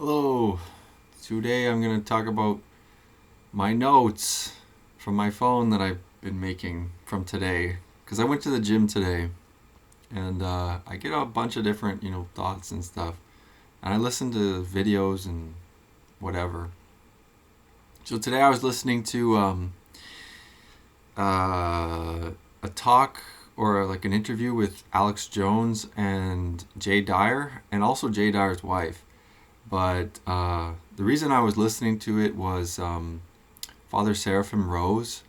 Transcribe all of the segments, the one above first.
Hello. Today I'm going to talk about my notes from my phone that I've been making from today. Because I went to the gym today and I get a bunch of different, thoughts and stuff. And I listen to videos and whatever. So today I was listening to a talk or like an interview with Alex Jones and Jay Dyer and also Jay Dyer's wife. But the reason I was listening to it was Father Seraphim Rose.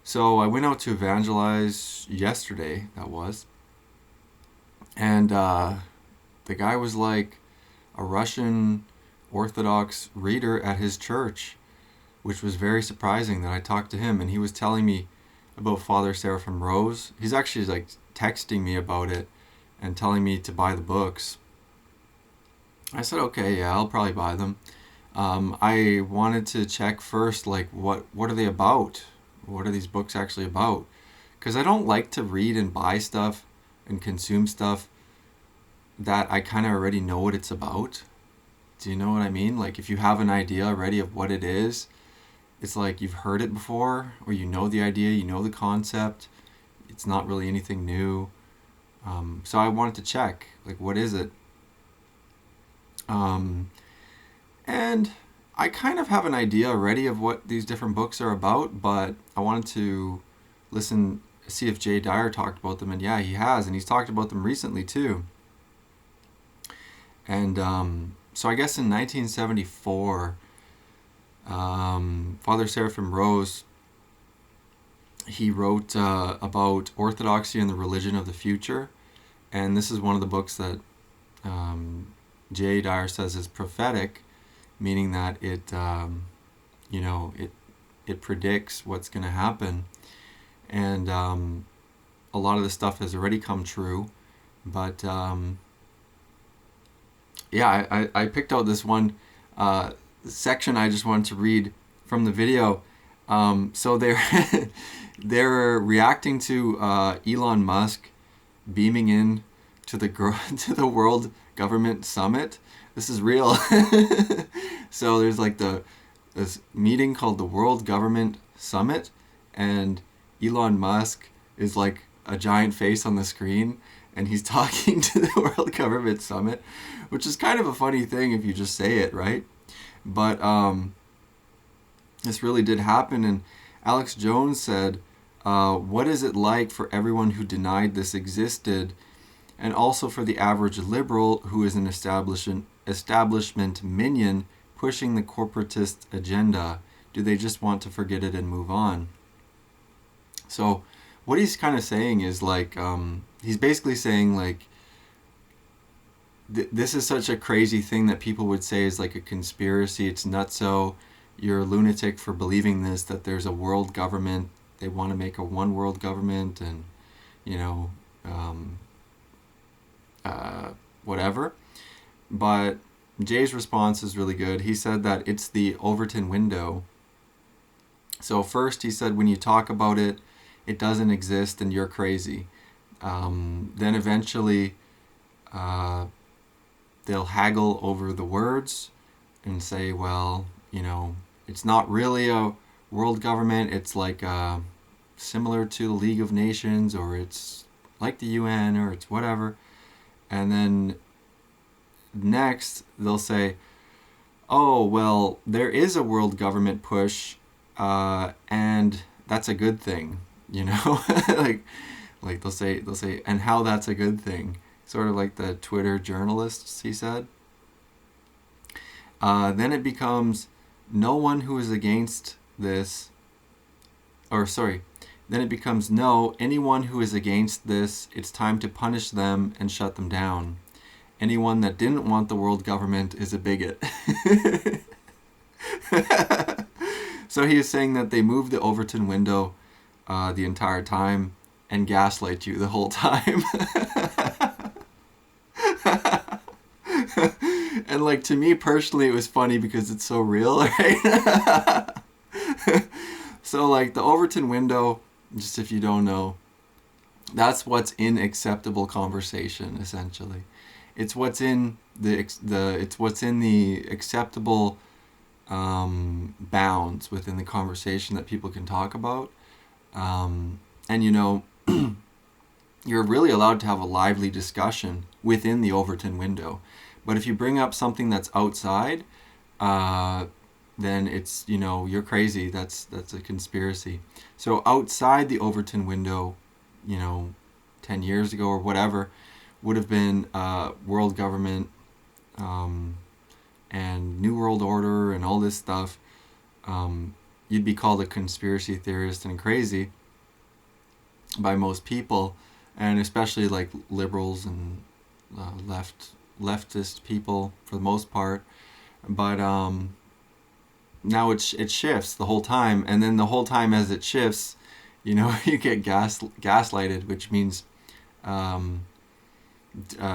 So I went out to evangelize yesterday, that was. And the guy was like a Russian Orthodox reader at his church, which was very surprising that I talked to him. And he was telling me about Father Seraphim Rose. He's actually like texting me about it and telling me to buy the books. I said, okay, yeah, I'll probably buy them. I wanted to check first, like, what are they about? What are these books actually about? Because I don't like to read and buy stuff and consume stuff that I kind of already know what it's about. Do you know what I mean? Like, if you have an idea already of what it is, it's like you've heard it before, or you know the idea, you know the concept. It's not really anything new. So I wanted to check, like, what is it? And I kind of have an idea already of what these different books are about, but I wanted to see if Jay Dyer talked about them, and yeah, he has, and he's talked about them recently too. And so I guess in 1974, Father Seraphim Rose, he wrote about orthodoxy and the religion of the future, and this is one of the books that Jay Dyer says is prophetic, meaning that it predicts what's going to happen, and a lot of the stuff has already come true. But I picked out this one section I just wanted to read from the video. So they're reacting to Elon Musk beaming in to the World Government Summit. This is real. So there's like this meeting called the World Government Summit, and Elon Musk is like a giant face on the screen, and he's talking to the World Government Summit, which is kind of a funny thing if you just say it, right? But this really did happen, and Alex Jones said, what is it like for everyone who denied this existed, and also for the average liberal who is an establishment minion pushing the corporatist agenda? Do they just want to forget it and move on? So what he's kind of saying is like, he's basically saying like, this is such a crazy thing that people would say is like a conspiracy. It's nutso. You're a lunatic for believing this, that there's a world government. They want to make a one world government, and, whatever. But Jay's response is really good. He said that it's the Overton window. So first he said, when you talk about it, it doesn't exist and you're crazy. Then eventually they'll haggle over the words and say, well, it's not really a world government. It's like similar to the League of Nations, or it's like the UN, or it's whatever. And then next they'll say, oh, well, there is a world government push, and that's a good thing, like they'll say, and how that's a good thing, sort of like the Twitter journalists, he said. Then it becomes no one who is against this, then it becomes no, anyone who is against this, it's time to punish them and shut them down. Anyone that didn't want the world government is a bigot. So he is saying that they moved the Overton window the entire time and gaslight you the whole time. And like, to me personally, it was funny because it's so real, right? So like the Overton window, just if you don't know, that's what's in acceptable conversation, essentially. it's what's in it's what's in the acceptable bounds within the conversation that people can talk about. And you're really allowed to have a lively discussion within the Overton window. But if you bring up something that's outside, then it's, you're crazy. That's a conspiracy. So outside the Overton window, 10 years ago or whatever, would have been world government and New World Order and all this stuff. You'd be called a conspiracy theorist and crazy by most people, and especially like liberals and leftist people for the most part. But now it shifts the whole time, and then the whole time as it shifts, you get gaslighted, which means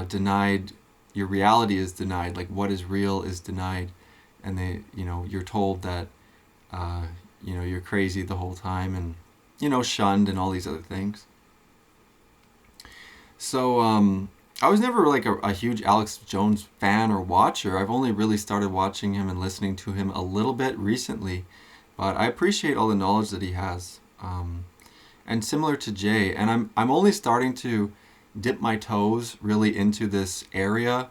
denied. Your reality is denied. Like what is real is denied, and you're told that you're crazy the whole time, and shunned and all these other things. So I was never like a huge Alex Jones fan or watcher. I've only really started watching him and listening to him a little bit recently, but I appreciate all the knowledge that he has. And similar to Jay, and I'm only starting to dip my toes really into this area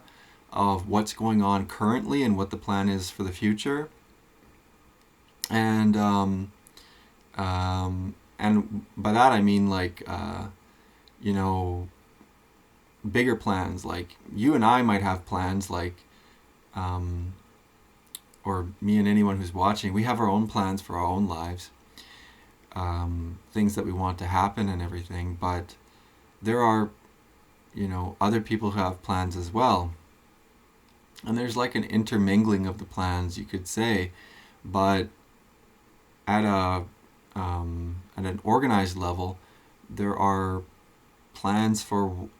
of what's going on currently and what the plan is for the future. And by that I mean like bigger plans. Like you and I might have plans like or me and anyone who's watching, we have our own plans for our own lives, things that we want to happen and everything, but there are other people who have plans as well, and there's like an intermingling of the plans, you could say. But at an organized level, there are plans for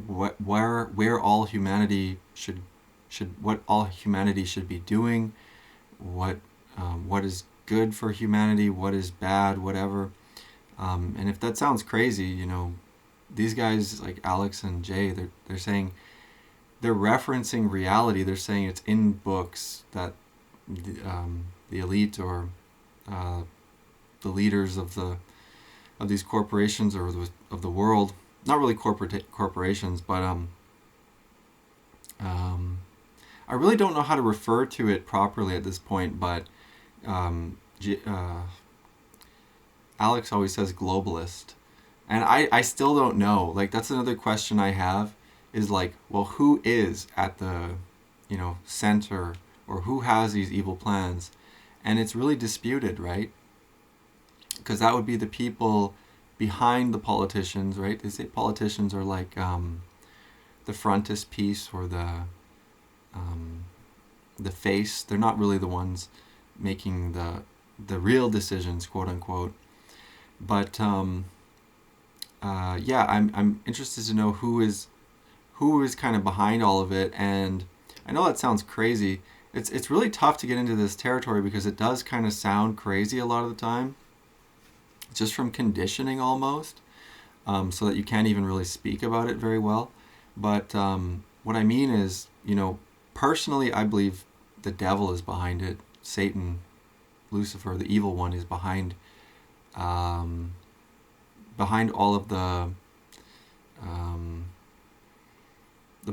where all humanity should what all humanity should be doing, what is good for humanity, what is bad, whatever. And if that sounds crazy, these guys like Alex and Jay, they're saying, they're referencing reality. They're saying it's in books that the elite or the leaders of these corporations or of the world, not really corporations, but I really don't know how to refer to it properly at this point, but Alex always says globalist, and I still don't know. Like that's another question I have, is like, well, who is at the center, or who has these evil plans? And it's really disputed, right? Because that would be the people behind the politicians, right? They say politicians are like the frontispiece or the face. They're not really the ones making the real decisions, quote unquote. But yeah, I'm interested to know who is kind of behind all of it. And I know that sounds crazy. It's really tough to get into this territory because it does kind of sound crazy a lot of the time, just from conditioning almost, so that you can't even really speak about it very well. But what I mean is, personally, I believe the devil is behind it. Satan, Lucifer, the evil one, is behind all of the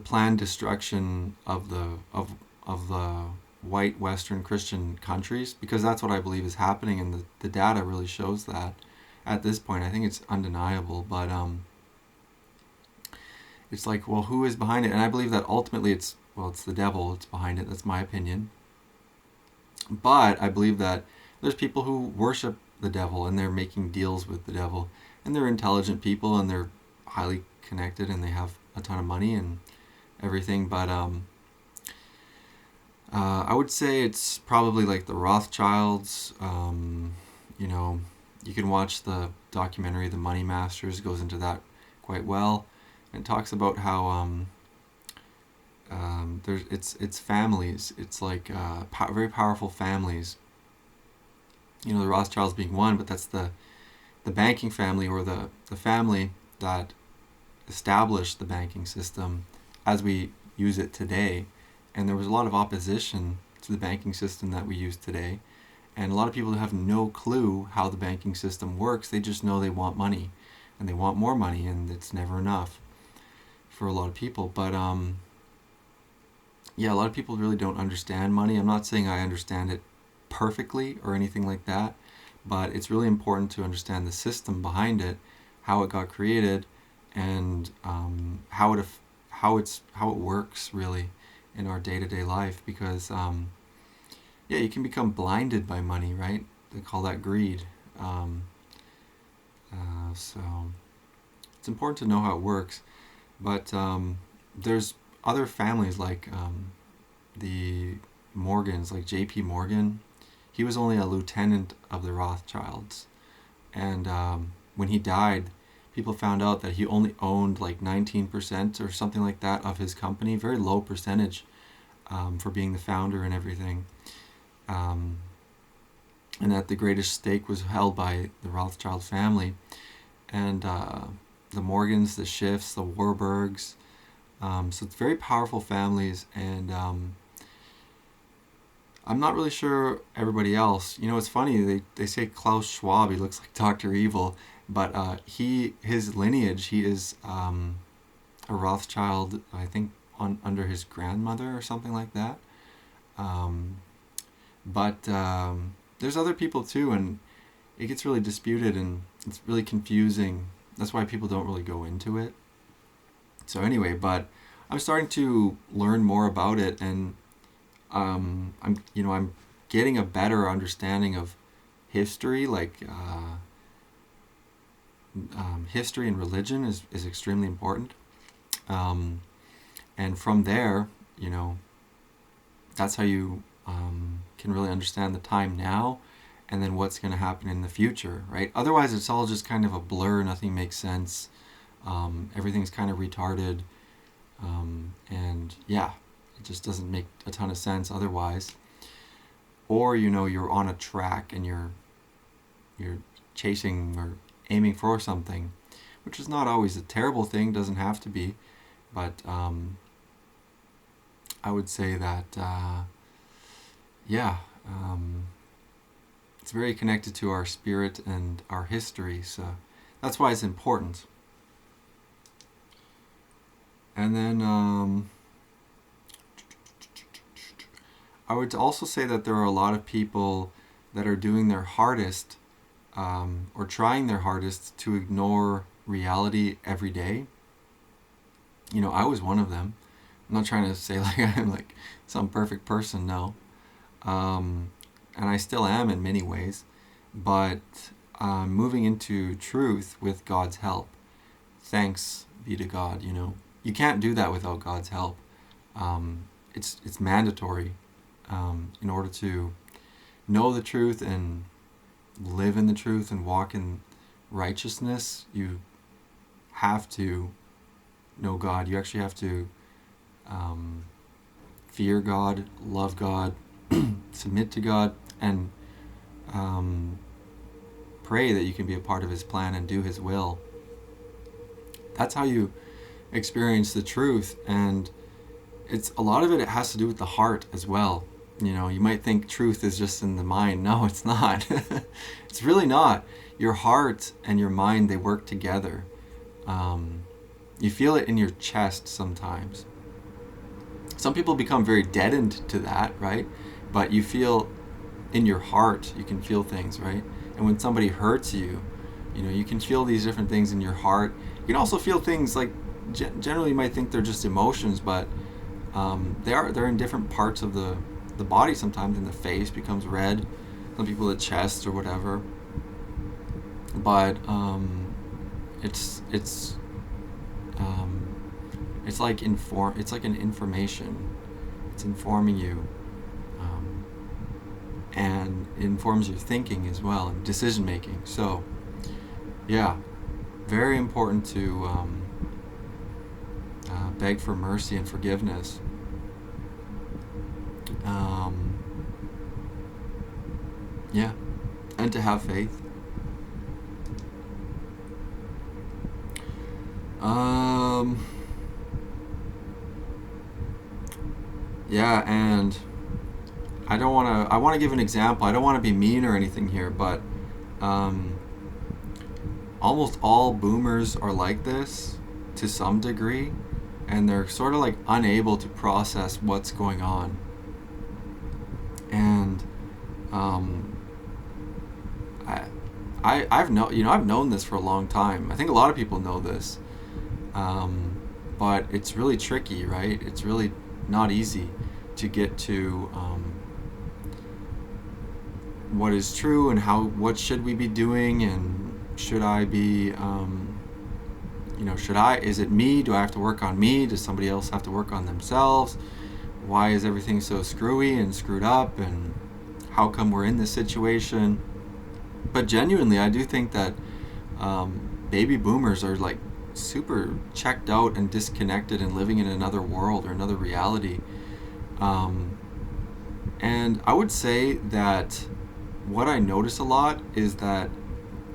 planned destruction of the white Western Christian countries, because that's what I believe is happening, and the data really shows that at this point. I think it's undeniable, but it's like, well, who is behind it? And I believe that ultimately it's the devil that's behind it. That's my opinion. But I believe that there's people who worship the devil, and they're making deals with the devil, and they're intelligent people, and they're highly connected, and they have a ton of money and everything. But I would say it's probably like the Rothschilds. You can watch the documentary The Money Masters, goes into that quite well, and talks about how it's families. It's like very powerful families. The Rothschilds being one, but that's the banking family, or the family that established the banking system as we use it today. And there was a lot of opposition to the banking system that we use today. And a lot of people have no clue how the banking system works. They just know they want money, and they want more money, and it's never enough for a lot of people. But yeah, a lot of people really don't understand money. I'm not saying I understand it perfectly or anything like that, but it's really important to understand the system behind it, how it got created, and how it works really in our day-to-day life. Because yeah, you can become blinded by money, right? They call that greed. So it's important to know how it works. But there's other families like the Morgans, like J.P. Morgan. He was only a lieutenant of the Rothschilds. And when he died, people found out that he only owned like 19% or something like that of his company, very low percentage for being the founder and everything. And that the greatest stake was held by the Rothschild family. And the Morgans, the Schiffs, the Warburgs. So it's very powerful families, and I'm not really sure everybody else. You know, it's funny, they say Klaus Schwab, he looks like Dr. Evil, but his lineage, he is a Rothschild, I think, under his grandmother or something like that. But there's other people too, and it gets really disputed, and it's really confusing. That's why people don't really go into it. So anyway, but I'm starting to learn more about it, and I'm getting a better understanding of history. Like history and religion is extremely important. And from there, that's how you can really understand the time now, and then what's going to happen in the future, right? Otherwise, it's all just kind of a blur. Nothing makes sense. Everything's kind of retarded. And yeah, it just doesn't make a ton of sense otherwise. Or, you're on a track and you're chasing or aiming for something, which is not always a terrible thing, doesn't have to be. But I would say that, it's very connected to our spirit and our history, so that's why it's important. And then I would also say that there are a lot of people that are doing their hardest or trying their hardest to ignore reality every day. I was one of them. I'm not trying to say like I'm like some perfect person, no. And I still am in many ways, but moving into truth with God's help. Thanks be to God, You can't do that without God's help. It's mandatory in order to know the truth and live in the truth and walk in righteousness. You have to know God. You actually have to fear God, love God, submit to God, and pray that you can be a part of His plan and do His will. That's how you experience the truth, and it's a lot of it has to do with the heart as well. You might think truth is just in the mind. No, it's not. It's really not. Your heart and your mind, they work together. You feel it in your chest sometimes. Some people become very deadened to that, right? But you feel in your heart, you can feel things, right? And when somebody hurts you, you can feel these different things in your heart. You can also feel things like, generally you might think they're just emotions, but they're in different parts of the body sometimes. In the face becomes red, some people the chest or whatever. But it's like it's like an information. It's informing you, and it informs your thinking as well and decision making. So yeah, very important to beg for mercy and forgiveness. Yeah, and to have faith. Yeah, and I want to give an example. I don't want to be mean or anything here, but um, almost all boomers are like this to some degree, and they're sort of like unable to process what's going on. And um, I, I've known this for a long time. I think a lot of people know this, but it's really tricky, right? It's really not easy to get to what is true and what should we be doing, and should I be is it me? Do I have to work on me? Does somebody else have to work on themselves? Why is everything so screwy and screwed up, and how come we're in this situation? But genuinely, I do think that baby boomers are like super checked out and disconnected and living in another world or another reality. Um, and I would say that what I notice a lot is that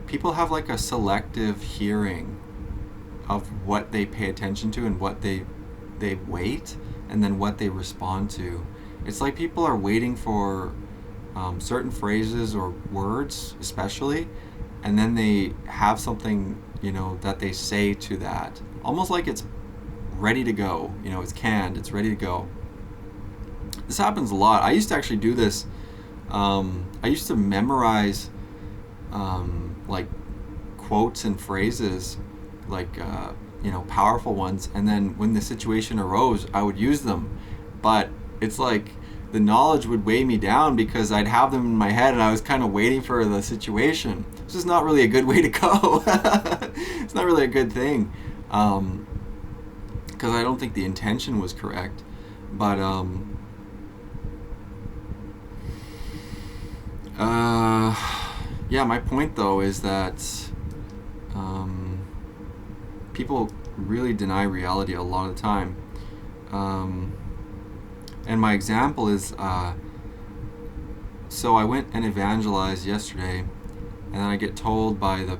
people have like a selective hearing of what they pay attention to and what they wait, and then what they respond to. It's like people are waiting for certain phrases or words, especially, and then they have something, that they say to that, almost like it's ready to go. It's canned, it's ready to go. This happens a lot. I used to actually do this. I used to memorize like quotes and phrases, like powerful ones, and then when the situation arose, I would use them. But it's like the knowledge would weigh me down because I'd have them in my head and I was kind of waiting for the situation. This is not really a good way to go. It's not really a good thing, because I don't think the intention was correct. But yeah, my point though is that people really deny reality a lot of the time. And my example is, so I went and evangelized yesterday, and then I get told by the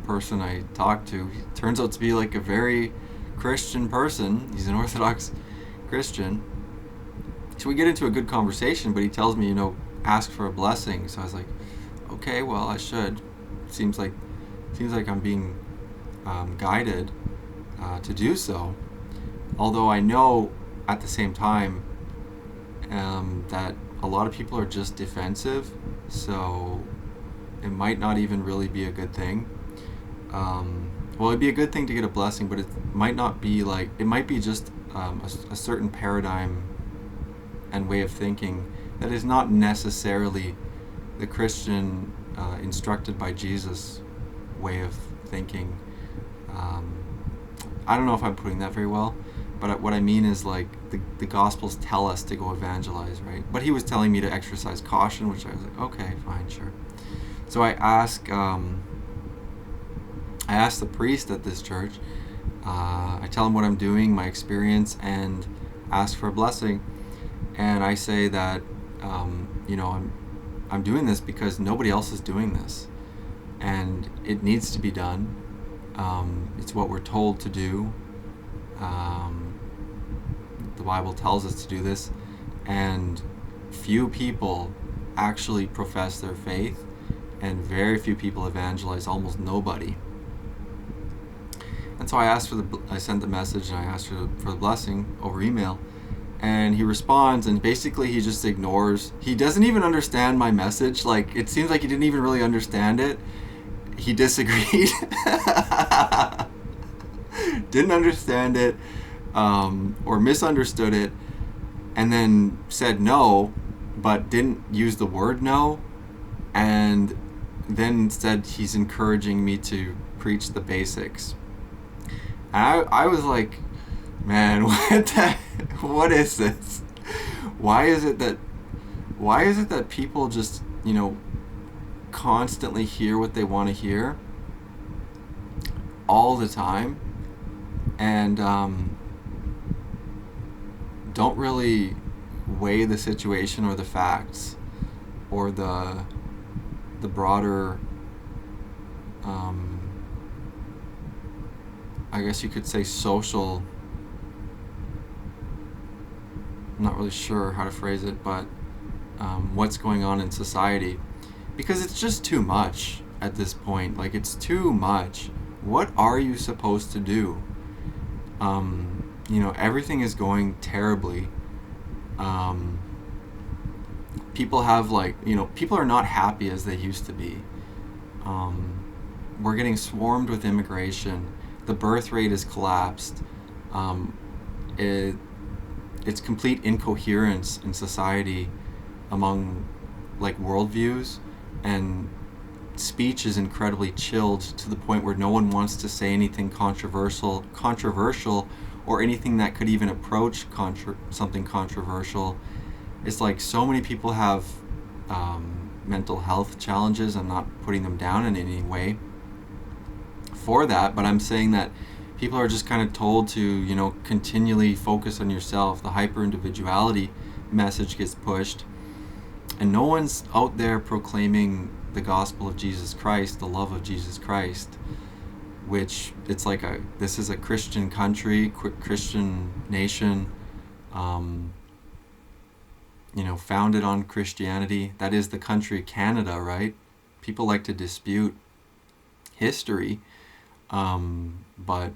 person I talked to, he turns out to be like a very Christian person. He's an Orthodox Christian. So we get into a good conversation, but he tells me, ask for a blessing. So I was like, okay, well, I should. Seems like I'm being guided to do so. Although I know at the same time that a lot of people are just defensive, so it might not even really be a good thing. Well, it'd be a good thing to get a blessing, but it might not be like, it might be just a certain paradigm and way of thinking that is not necessarily the Christian instructed by Jesus way of thinking. I don't know if I'm putting that very well, but what I mean is like the Gospels tell us to go evangelize, right? But he was telling me to exercise caution, which I was like, okay, fine, sure. So I asked the priest at this church. I tell him what I'm doing, my experience, and ask for a blessing. And I say that I'm doing this because nobody else is doing this, and it needs to be done. It's what we're told to do. The Bible tells us to do this, and few people actually profess their faith, and very few people evangelize, almost nobody. And so I sent the message, and I asked for the blessing over email, and he responds, and basically he just ignores. He doesn't even understand my message. Like, it seems like he didn't even really understand it. He disagreed. Didn't understand it, or misunderstood it, and then said no, but didn't use the word no, and then said he's encouraging me to preach the basics. And I was like, man, what is this? Why is it that people just, constantly hear what they want to hear all the time, and don't really weigh the situation or the facts or the broader, I guess you could say, social I'm not really sure how to phrase it, but what's going on in society, because it's just too much at this point. Like, it's too much. What are you supposed to do? Everything is going terribly. Um, People have, people are not happy as they used to be. We're getting swarmed with immigration. The birth rate has collapsed. Um, it, it's complete incoherence in society among worldviews, and speech is incredibly chilled to the point where no one wants to say anything controversial, or anything that could even approach something controversial. It's like so many people have mental health challenges. I'm not putting them down in any way for that, but I'm saying that people are just kind of told to, continually focus on yourself. The hyper individuality message gets pushed, and no one's out there proclaiming the gospel of Jesus Christ, the love of Jesus Christ, which it's like this is a Christian country, Christian nation, founded on Christianity. That is the country Canada, right? People like to dispute history, but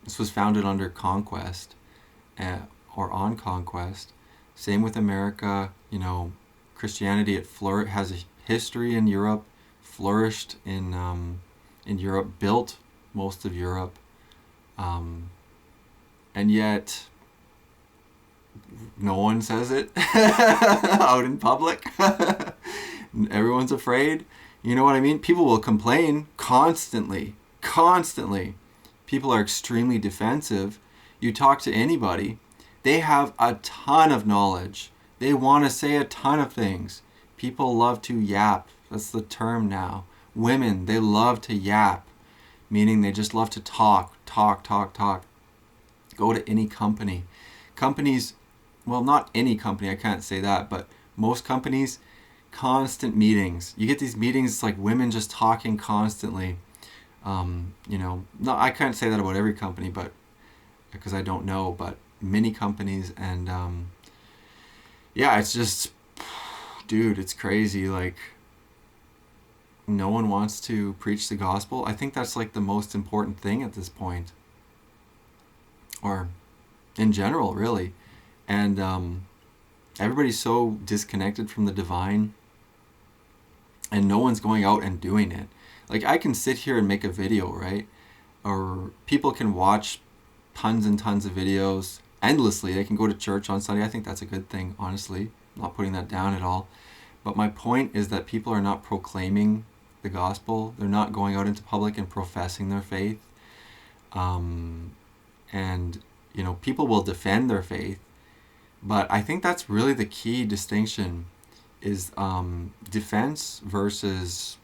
this was founded under conquest, or on conquest. Same with America. Christianity has a history in Europe, flourished in Europe, built most of Europe, and yet no one says it out in public. Everyone's afraid. You know what I mean? People will complain constantly. People are extremely defensive. You talk to anybody, they have a ton of knowledge. They want to say a ton of things. People love to yap. That's the term now. Women, they love to yap, meaning they just love to talk. Go to any company. Companies, well, not any company, I can't say that, but most companies, constant meetings. You get these meetings, it's like women just talking constantly. No, I can't say that about every company, but because I don't know, but many companies, and it's just, dude, it's crazy. Like, no one wants to preach the gospel. I think that's like the most important thing at this point, or in general, really. And everybody's so disconnected from the divine, and no one's going out and doing it. Like, I can sit here and make a video, right? Or people can watch tons and tons of videos endlessly. They can go to church on Sunday. I think that's a good thing, honestly. I'm not putting that down at all. But my point is that people are not proclaiming the gospel. They're not going out into public and professing their faith. And people will defend their faith. But I think that's really the key distinction, is defense versus,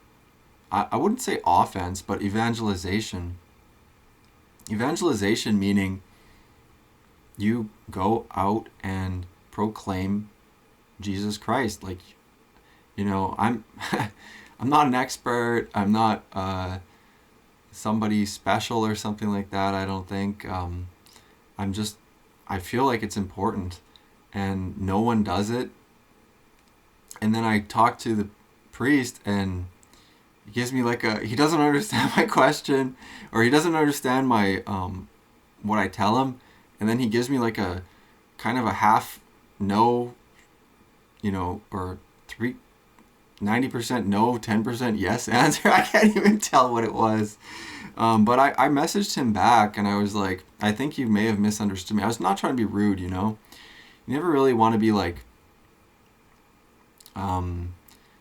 I wouldn't say offense, but evangelization. Evangelization meaning you go out and proclaim Jesus Christ. Like, I'm I'm not an expert. I'm not somebody special or something like that, I don't think. I feel like it's important, and no one does it. And then I talk to the priest, and he gives me he doesn't understand my question, or he doesn't understand my what I tell him, and then he gives me like a kind of a half no, or 90% no, 10% yes answer. I can't even tell what it was. But I messaged him back, and I was like, I think you may have misunderstood me. I was not trying to be rude, You never really want to be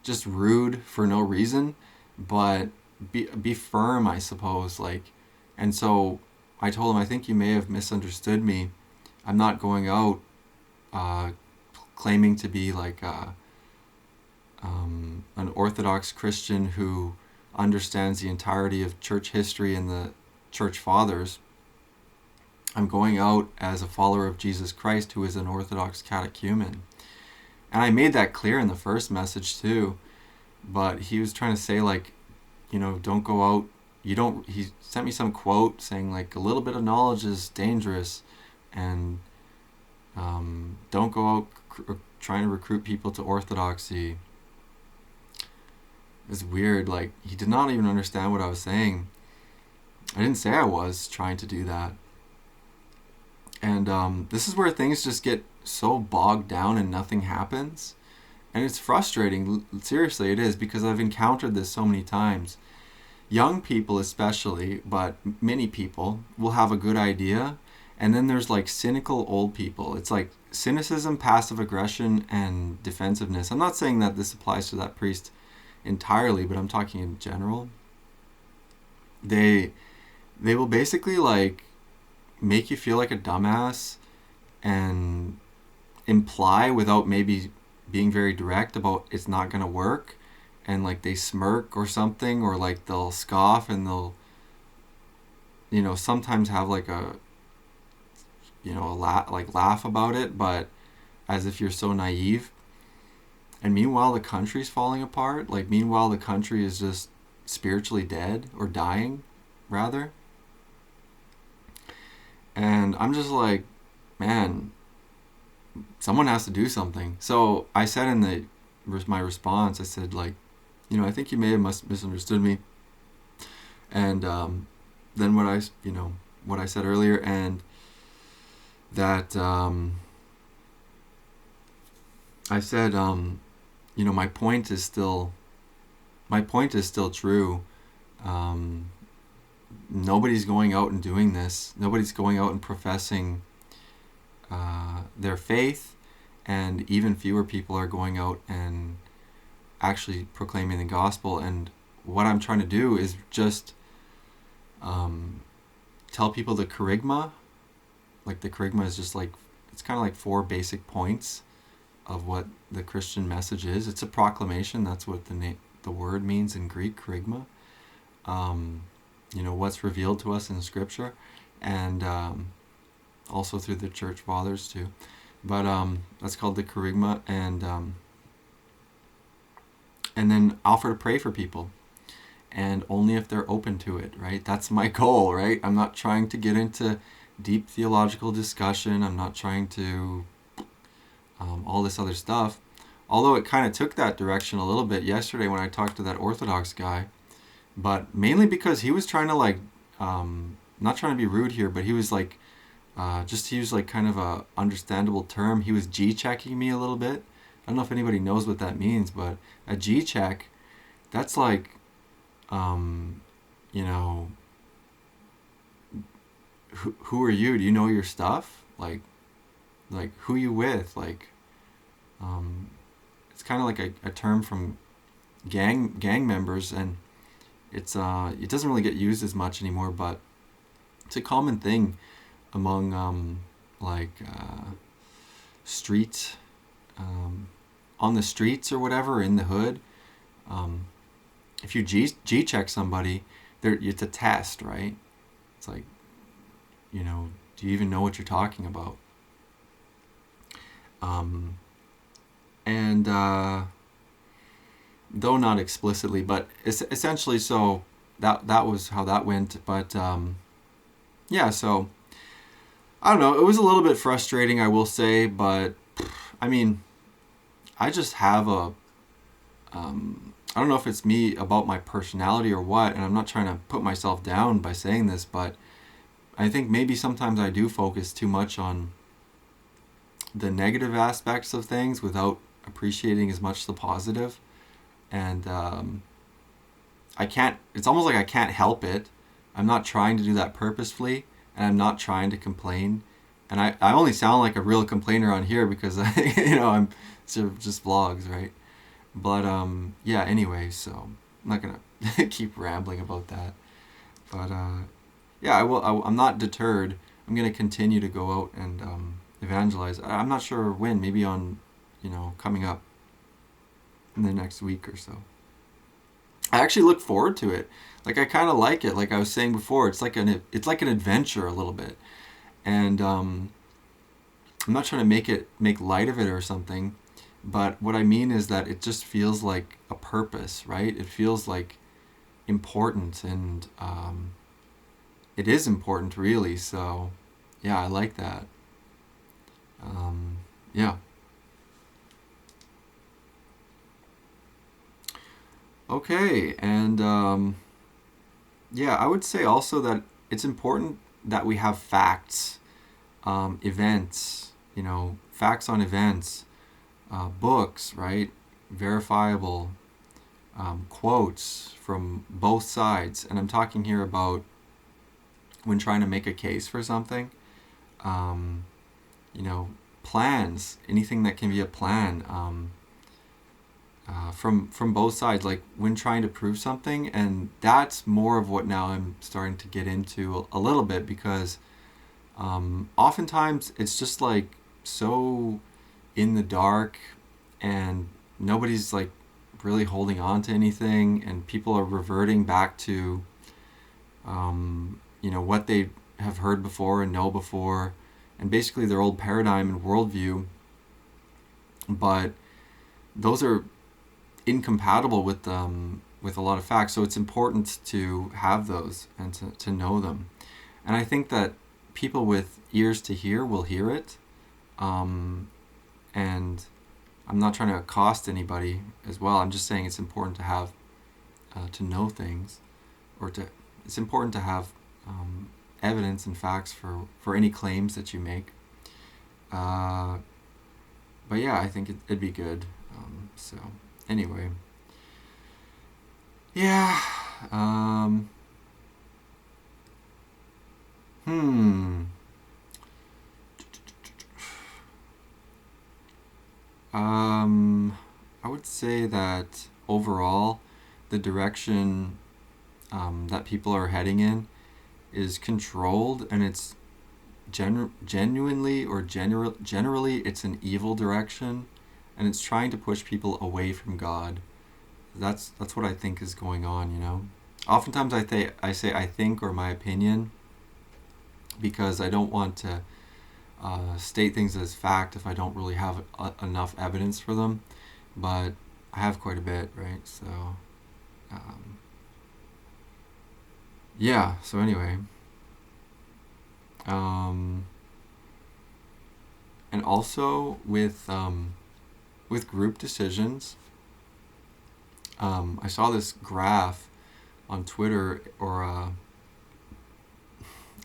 just rude for no reason, but be firm, I suppose. And so I told him, I think you may have misunderstood me. I'm not going out claiming to be an Orthodox Christian who understands the entirety of church history and the church fathers. I'm going out as a follower of Jesus Christ who is an Orthodox catechumen. And I made that clear in the first message too. But he was trying to say don't go out. He sent me some quote saying a little bit of knowledge is dangerous. And Don't go out trying to recruit people to orthodoxy. It's weird. Like, he did not even understand what I was saying. I didn't say I was trying to do that. And this is where things just get so bogged down and nothing happens. And it's frustrating. Seriously, it is, because I've encountered this so many times. Young people especially, but many people, will have a good idea. And then there's like cynical old people. It's like cynicism, passive aggression, and defensiveness. I'm not saying that this applies to that priest entirely, but I'm talking in general. They will basically like make you feel like a dumbass and imply, without maybe being very direct about, it's not going to work, and like they smirk or something, or like they'll scoff, and they'll, sometimes have like a, laugh about it, but as if you're so naive. And meanwhile the country's falling apart. Like, meanwhile the country is just spiritually dead, or dying rather. And I'm just like, man, someone has to do something. So I said in my response, I said, like, I think you may have misunderstood me. And then what I said earlier, and that I said, my point is still true. Nobody's going out and doing this. Nobody's going out and professing their faith, and even fewer people are going out and actually proclaiming the gospel. And what I'm trying to do is just tell people the kerygma. Like, the kerygma is just like, it's kind of like 4 basic points of what the Christian message is. It's a proclamation. That's what the word means in Greek, kerygma. What's revealed to us in Scripture, and also through the church fathers too. But that's called the kerygma, and then offer to pray for people, and only if they're open to it, right? That's my goal, right? I'm not trying to get into deep theological discussion. I'm not trying to all this other stuff. Although it kind of took that direction a little bit yesterday when I talked to that Orthodox guy. But mainly because he was trying to, like, not trying to be rude here, but he was like, just to use like kind of a understandable term, he was G-checking me a little bit. I don't know if anybody knows what that means, but a G-check, that's like, who are you? Do you know your stuff? Like who you with? Like, it's kind of like a term from gang members, and it's it doesn't really get used as much anymore, but it's a common thing among street, on the streets or whatever, in the hood. If you G check somebody, it's a test, right? It's like, do you even know what you're talking about? And though not explicitly, but essentially, so that was how that went. But yeah, so I don't know. It was a little bit frustrating, I will say, but I mean, I just have a I don't know if it's me about my personality or what, and I'm not trying to put myself down by saying this, but I think maybe sometimes I do focus too much on the negative aspects of things without appreciating as much the positive. And I can't, it's almost like I can't help it. I'm not trying to do that purposefully, and I'm not trying to complain. And I only sound like a real complainer on here because I'm just vlogs, right? But yeah, anyway, so I'm not gonna keep rambling about that. But yeah, I'm not deterred. I'm gonna continue to go out and evangelize. I'm not sure when. Maybe on, coming up in the next week or so. I actually look forward to it. Like, I kind of like it. Like I was saying before, it's like an adventure a little bit. And I'm not trying to make light of it or something, but what I mean is that it just feels like a purpose, right? It feels like important, and it is important, really. So yeah, I like that. Yeah. Okay, and yeah, I would say also that it's important that we have facts, events, facts on events, books, right? Verifiable quotes from both sides. And I'm talking here about when trying to make a case for something, um, you know, plans, anything that can be a plan. From both sides, like when trying to prove something, and that's more of what now I'm starting to get into a little bit, because oftentimes it's just like so in the dark, and nobody's like really holding on to anything, and people are reverting back to what they have heard before and know before, and basically their old paradigm and worldview, but those are incompatible with a lot of facts. So it's important to have those and to know them. And I think that people with ears to hear will hear it. And I'm not trying to accost anybody as well. I'm just saying it's important to have to know things, it's important to have evidence and facts for any claims that you make. But yeah, I think it'd be good. So anyway, yeah. Hmm. I would say that overall, the direction that people are heading in is controlled, and it's generally it's an evil direction, and it's trying to push people away from God. That's what I think is going on. Oftentimes I say I think, or my opinion, because I don't want to state things as fact if I don't really have enough evidence for them, but I have quite a bit, right? So yeah, so anyway, and also with group decisions, I saw this graph on Twitter, or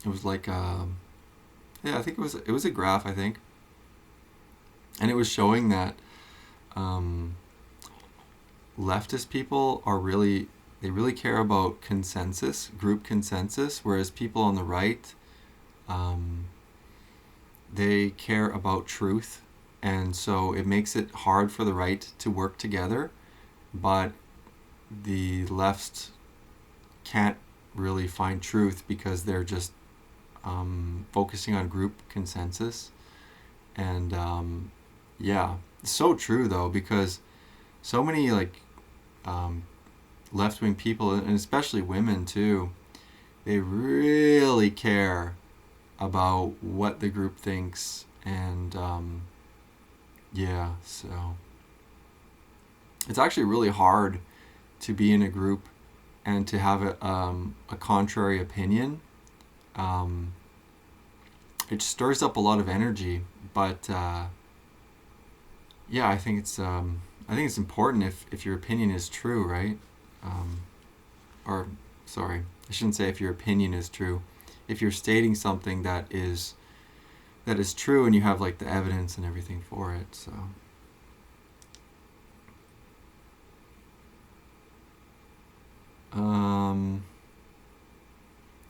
it was like yeah, I think it was a graph, I think, and it was showing that leftist people they really care about consensus, group consensus, whereas people on the right, they care about truth, and so it makes it hard for the right to work together, but the left can't really find truth because they're just focusing on group consensus. And yeah, it's so true though, because so many left-wing people, and especially women too, they really care about what the group thinks. And yeah, so it's actually really hard to be in a group and to have a contrary opinion. It stirs up a lot of energy, but yeah, I think it's important if your opinion is true, right? Or sorry, I shouldn't say if your opinion is true. If you're stating something that is true, and you have like the evidence and everything for it. So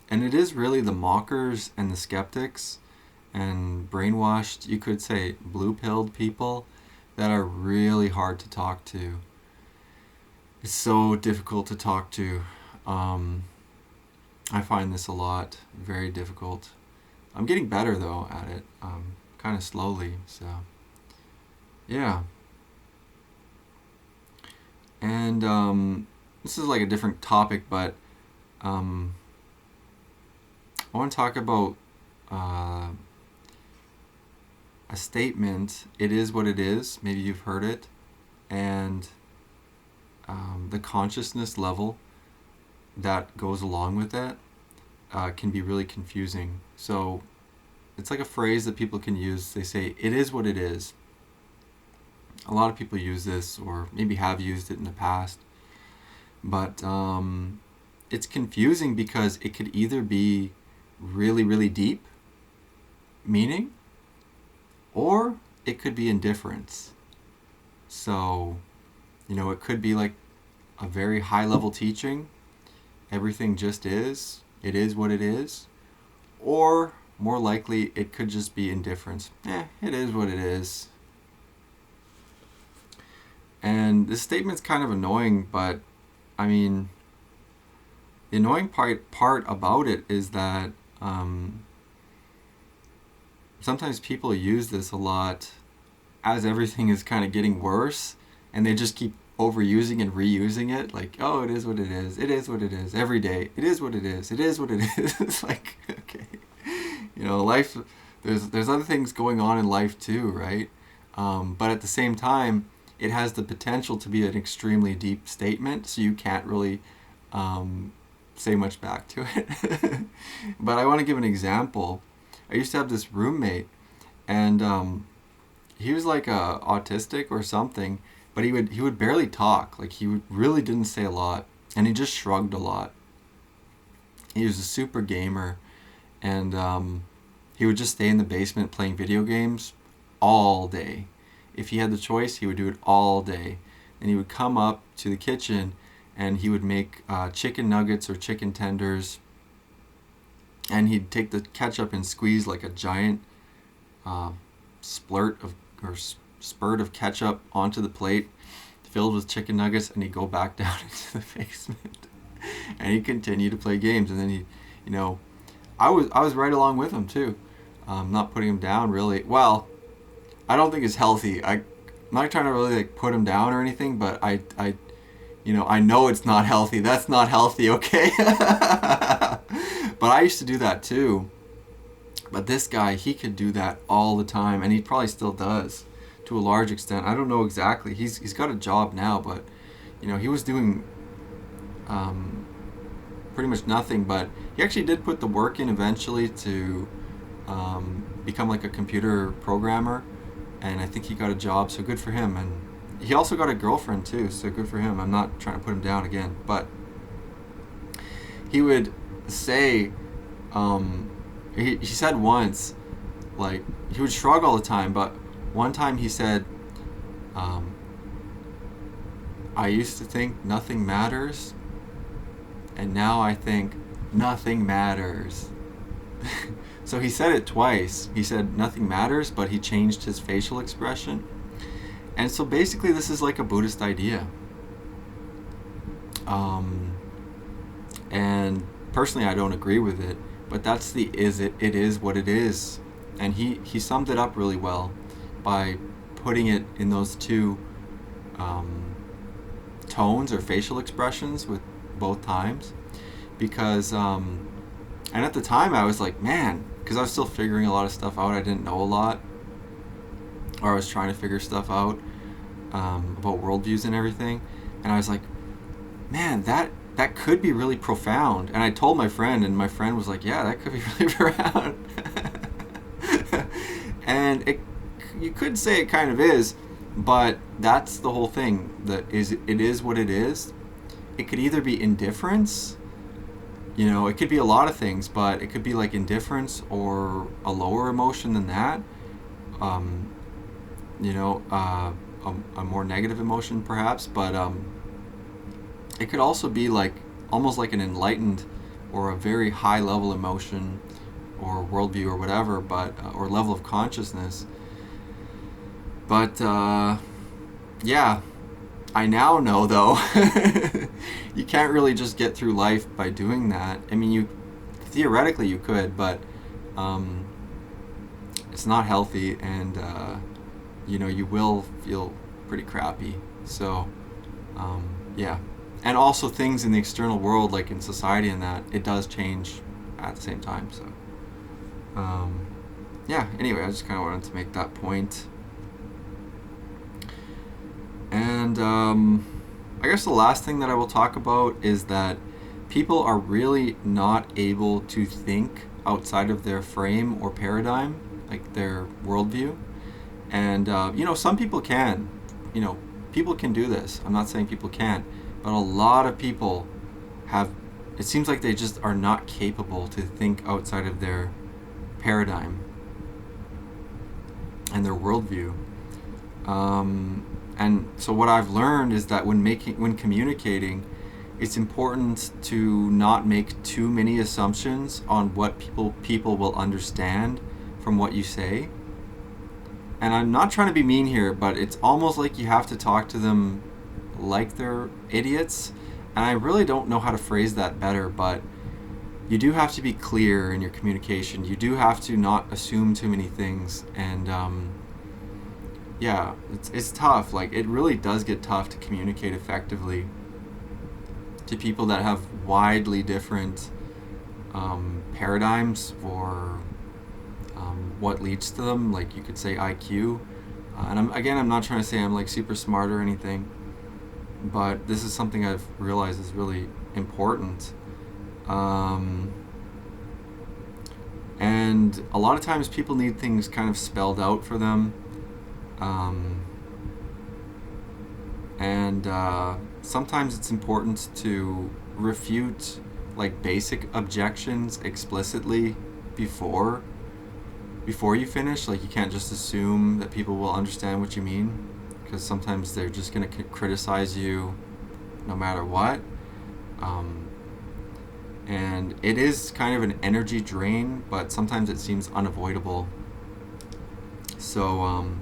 and it is really the mockers and the skeptics and brainwashed, you could say blue-pilled people, that are really hard to talk to. It's so difficult to talk to. I find this a lot, very difficult. I'm getting better though at it, kind of slowly. So yeah, and this is like a different topic, but I want to talk about a statement. It is what it is. Maybe you've heard it, and the consciousness level that goes along with it can be really confusing. So it's like a phrase that people can use. They say, it is what it is. A lot of people use this, or maybe have used it in the past. But it's confusing because it could either be really, really deep meaning, or it could be indifference. So, it could be like a very high level teaching. Everything just is. It is what it is. Or, more likely, it could just be indifference. It is what it is. And this statement's kind of annoying, but I mean, the annoying part about it is that sometimes people use this a lot as everything is kind of getting worse, and they just keep overusing and reusing it. Like, oh, it is what it is. It is what it is. Every day, it is what it is. It is what it is. It's like, okay, life. There's other things going on in life too, right? But at the same time, it has the potential to be an extremely deep statement, so you can't really say much back to it. But I want to give an example. I used to have this roommate, and he was like autistic or something, but he would barely talk. Like, really didn't say a lot, and he just shrugged a lot. He was a super gamer, and he would just stay in the basement playing video games all day. If he had the choice, he would do it all day. And he would come up to the kitchen and he would make chicken nuggets or chicken tenders. And he'd take the ketchup and squeeze like a giant spurt of ketchup onto the plate filled with chicken nuggets, and he'd go back down into the basement. And he'd continue to play games. And then I was right along with him too. Not putting him down really. Well, I don't think it's healthy. I'm not trying to really put him down or anything, but I know it's not healthy. That's not healthy, okay? But I used to do that too. But this guy, he could do that all the time, and he probably still does to a large extent. I don't know exactly. He's got a job now, but he was doing pretty much nothing. But he actually did put the work in eventually to become like a computer programmer. And I think he got a job, so good for him. And he also got a girlfriend too, so good for him. I'm not trying to put him down again, but he would say, he said once, like, he would shrug all the time, but one time he said, I used to think nothing matters, and now I think nothing matters. So he said it twice. He said nothing matters, but he changed his facial expression. And so basically this is like a Buddhist idea. And personally I don't agree with it, but that's it is what it is. And he summed it up really well by putting it in those two tones or facial expressions with both times. Because and at the time I was like, man, because I was still figuring a lot of stuff out. I didn't know a lot, or I was trying to figure stuff out about worldviews and everything. And I was like, man, that could be really profound. And I told my friend, and my friend was like, yeah, that could be really profound. And you could say it kind of is, but that's the whole thing. It is what it is. It could either be indifference. It could be a lot of things, but it could be like indifference or a lower emotion than that. A more negative emotion perhaps, but it could also be like almost like an enlightened or a very high level emotion or worldview or whatever, but or level of consciousness. But yeah, I now know though you can't really just get through life by doing that. I mean, theoretically you could, but it's not healthy, and you will feel pretty crappy. So yeah. And also things in the external world, like in society and that, it does change at the same time. So yeah, anyway, I just kind of wanted to make that point. And I guess the last thing that I will talk about is that people are really not able to think outside of their frame or paradigm, like their worldview. And, some people can. People can do this. I'm not saying people can't. But a lot of people have, it seems like they just are not capable to think outside of their paradigm and their worldview. And so what I've learned is that when communicating, it's important to not make too many assumptions on what people will understand from what you say. And I'm not trying to be mean here, but it's almost like you have to talk to them like they're idiots. And I really don't know how to phrase that better, but you do have to be clear in your communication. You do have to not assume too many things. And it's tough. Like, it really does get tough to communicate effectively to people that have widely different paradigms for what leads to them. Like, you could say IQ. And I'm not trying to say I'm like super smart or anything, but this is something I've realized is really important. And a lot of times people need things kind of spelled out for them. Sometimes it's important to refute like basic objections explicitly before you finish. Like, you can't just assume that people will understand what you mean, because sometimes they're just going to criticize you no matter what. And it is kind of an energy drain, but sometimes it seems unavoidable. So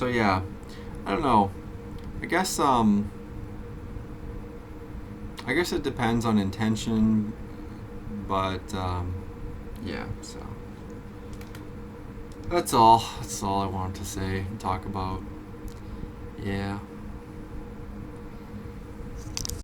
yeah, I don't know. I guess it depends on intention, but yeah. So that's all I wanted to say and talk about. Yeah.